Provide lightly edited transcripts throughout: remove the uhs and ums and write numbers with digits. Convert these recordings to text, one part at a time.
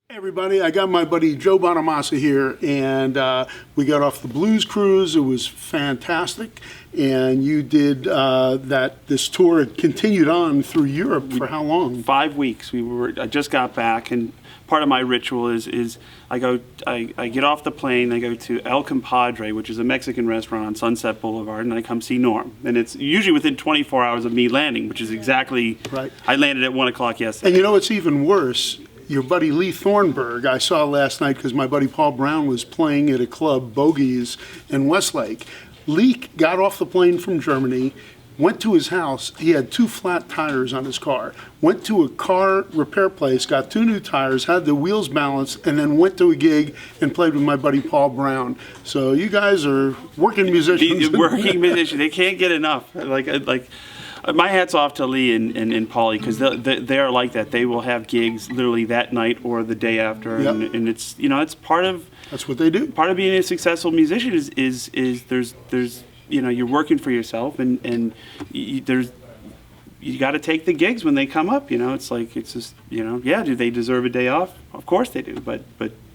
Hey everybody, I got my buddy Joe Bonamassa here, and we got off the blues cruise. It was fantastic, and you did this tour. It continued on through Europe for how long? 5 weeks. I just got back, and part of my ritual is I get off the plane, I go to El Compadre, which is a Mexican restaurant on Sunset Boulevard, and I come see Norm. And it's usually within 24 hours of me landing, which is exactly right. I landed at 1 o'clock yesterday. And you know what's even worse? Your buddy Lee Thornburg, I saw last night because my buddy Paul Brown was playing at a club, Bogies, in Westlake. Lee got off the plane from Germany, went to his house. He had 2 flat tires on his car. Went to a car repair place, got 2 new tires, had the wheels balanced, and then went to a gig and played with my buddy Paul Brown. So you guys are working musicians. Working musicians. They can't get enough. My hat's off to Lee and Paulie, because they are like that. They will have gigs literally that night or the day after, yep. and it's it's part of that's what they do. Part of being a successful musician is there's you're working for yourself, and you got to take the gigs when they come up. It's just do they deserve a day off? Of course they do, but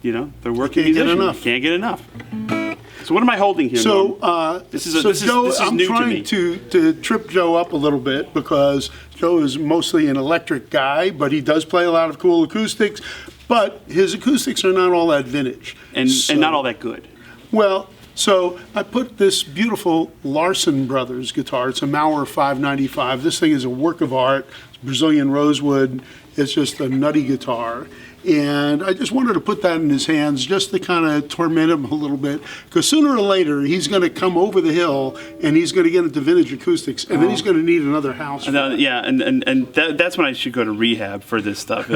they're working musicians. Can't get enough. So what am I holding here? So, this is Joe, this is I'm new trying to trip Joe up a little bit because Joe is mostly an electric guy, but he does play a lot of cool acoustics. But his acoustics are not all that vintage. And not all that good. Well, so I put this beautiful Larson Bros guitar. It's a Mauer 595. This thing is a work of art. It's Brazilian rosewood. It's just a nutty guitar. And I just wanted to put that in his hands just to kind of torment him a little bit. Because sooner or later, he's going to come over the hill and he's going to get into vintage acoustics. And then he's going to need another house. And that's when I should go to rehab for this stuff.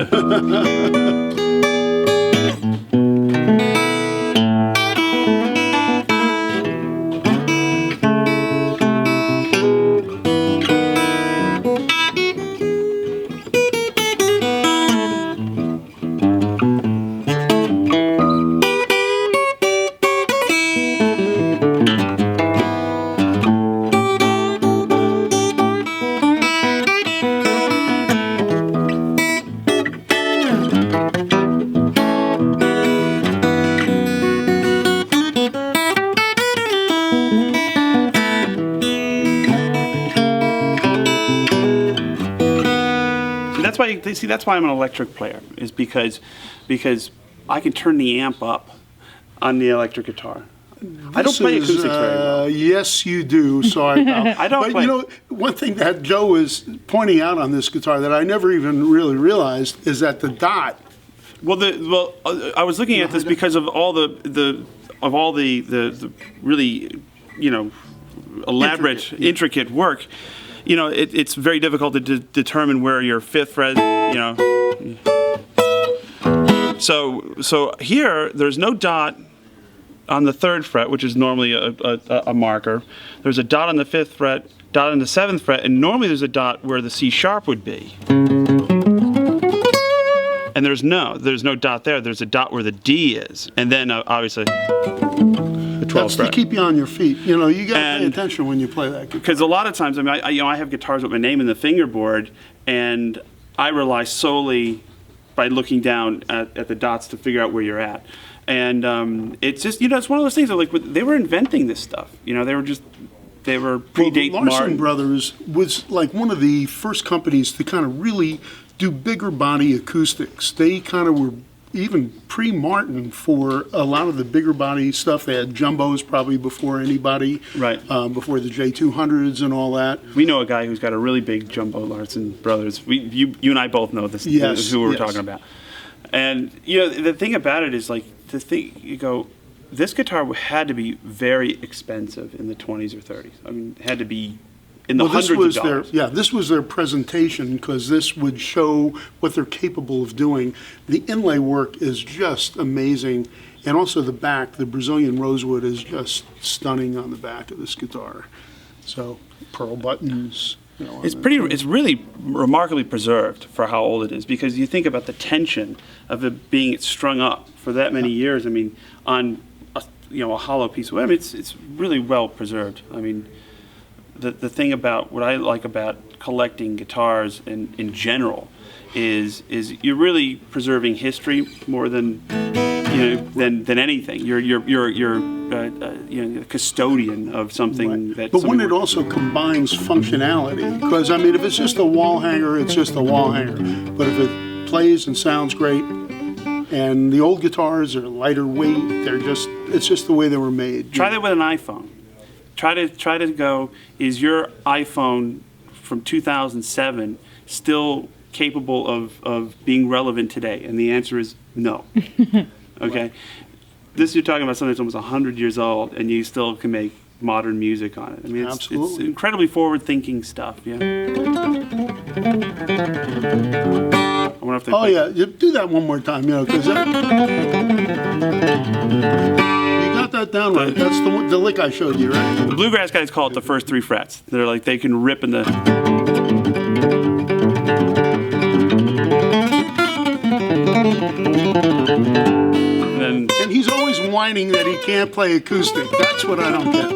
That's why I'm an electric player, is because I can turn the amp up on the electric guitar. I don't play acoustics very well. Yes, you do. Sorry, pal. I don't play. But one thing that Joe is pointing out on this guitar that I never even really realized is that the dot. I was looking at this because of all the really elaborate, intricate work. It's very difficult to determine where your 5th fret, So here, there's no dot on the 3rd fret, which is normally a marker. There's a dot on the 5th fret, dot on the 7th fret, and normally there's a dot where the C sharp would be. And there's no dot there. There's a dot where the D is. And then, obviously, the 12th That's fret. to keep you on your feet. You got to pay attention when you play that guitar. Because a lot of times, I have guitars with my name in the fingerboard, and I rely solely by looking down at the dots to figure out where you're at. And it's just, it's one of those things that, they were inventing this stuff. They were predate Larson Martin. Brothers was like one of the first companies to kind of really do bigger body acoustics. They kind of were even pre-Martin for a lot of the bigger body stuff. They had jumbos probably before anybody, right? Before the J200s and all that. We know a guy who's got a really big jumbo, Larson Brothers. You and I both know this. Yes, this is who we're yes. talking about. And the thing about it is this guitar had to be very expensive in the 20s or 30s. I mean, it had to be in the hundreds of dollars. This was their presentation because this would show what they're capable of doing. The inlay work is just amazing. And also the back, the Brazilian rosewood is just stunning on the back of this guitar. So pearl buttons. It's really remarkably preserved for how old it is, because you think about the tension of it being strung up for that many years. I mean, on a hollow piece of wood. I mean, it's really well preserved. I mean, the thing about what I like about collecting guitars in general is you're really preserving history more than than anything. You're a custodian of something that. But when it also combines functionality, because I mean, if it's just a wall hanger, it's just a wall hanger. But if it plays and sounds great, and the old guitars are lighter weight, it's just the way they were made. Try that with an iPhone. Try to go. Is your iPhone from 2007 still capable of being relevant today? And the answer is no. Okay, this you're talking about something that's almost 100 years old, and you still can make modern music on it. I mean, it's incredibly forward-thinking stuff. Yeah. I wonder if they do that one more time, because you got that down right. That's the lick I showed you, right? The bluegrass guys call it the first 3 frets. They're like they can rip in the. And he's always whining that he can't play acoustic. That's what I don't get.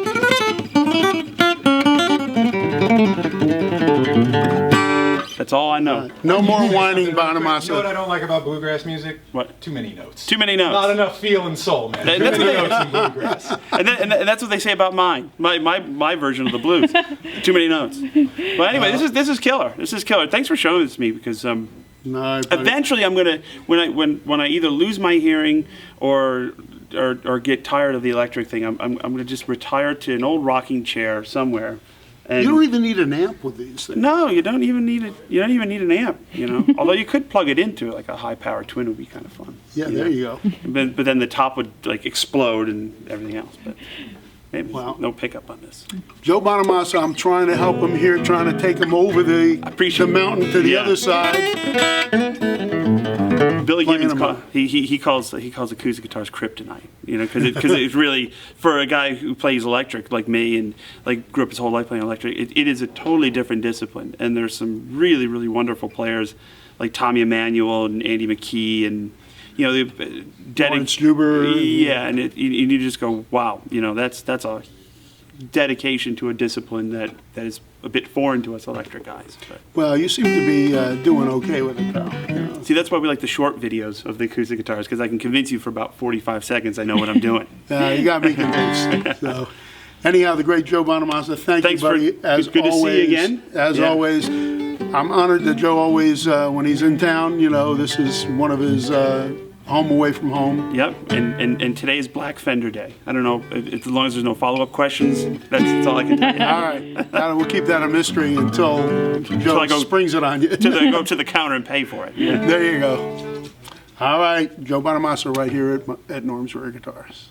That's all I know. No more whining, Bonamassa. You know what I don't like about bluegrass music? What? Too many notes. Too many notes. Not enough feel and soul, man. Too many notes in bluegrass. And that's what they say about mine. My version of the blues. Too many notes. But anyway, this is killer. This is killer. Thanks for showing this to me because eventually I'm gonna when I either lose my hearing or get tired of the electric thing, I'm gonna just retire to an old rocking chair somewhere. And you don't even need an amp with these things. No, you don't even need it. You don't even need an amp. Although you could plug it into like a high power twin would be kind of fun. Yeah, there you go. But then the top would like explode and everything else. But maybe no pickup on this. Joe Bonamassa, I'm trying to help him here, trying to take him over the mountain to the other side. Billy Gibbons he calls acoustic guitars kryptonite, because it's really, for a guy who plays electric like me and like grew up his whole life playing electric, it is a totally different discipline. And there's some really, really wonderful players like Tommy Emmanuel and Andy McKee and Lawrence Juber. Yeah, and you just go, wow, that's a dedication to a discipline that is a bit foreign to us electric guys. But. Well, you seem to be doing okay with it, pal. See, that's why we like the short videos of the acoustic guitars, because I can convince you for about 45 seconds I know what I'm doing. You got me convinced. So, anyhow, the great Joe Bonamassa, thanks you, buddy. Good to see you again. As always, I'm honored that Joe always, when he's in town, this is one of his home away from home. Yep, and today is Black Fender Day. I don't know, as long as there's no follow-up questions, that's all I can tell you. All right, we'll keep that a mystery until Joe springs it on you. Until they go to the counter and pay for it. Yeah. There you go. All right, Joe Bonamassa right here at Norm's Rare Guitars.